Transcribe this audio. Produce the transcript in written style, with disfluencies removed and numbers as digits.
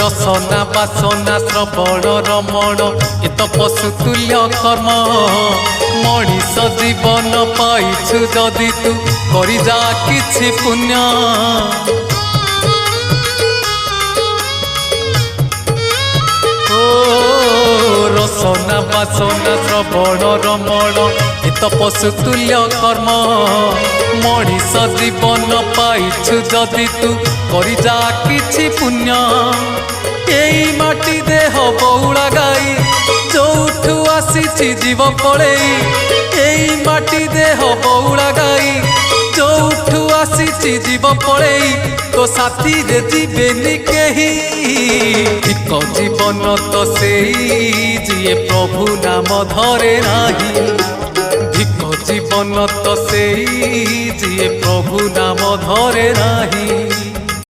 रसना बासना श्रवण रमण इत पशुतुल्य कर्म मनीष जीवन पाइछु जदि तू करि जा किछि पुण्य रसना बासना श्रवण रमण इत पशुतुल्य कर्म मनीष जीवन पाइछु जदि तू करि जा किछि पुण्य एई माटी देह बौला गाई जोठू आसीछि जीव पळेई एई माटी देह बौला गाई जोठू आसीछि जीव पळेई तो साथी रे जीवेनी केही एक जीवन तो सेई जिए प्रभु नाम धरे नाही भिक जीवन तो सेई जिए प्रभु नाम धरे नाही।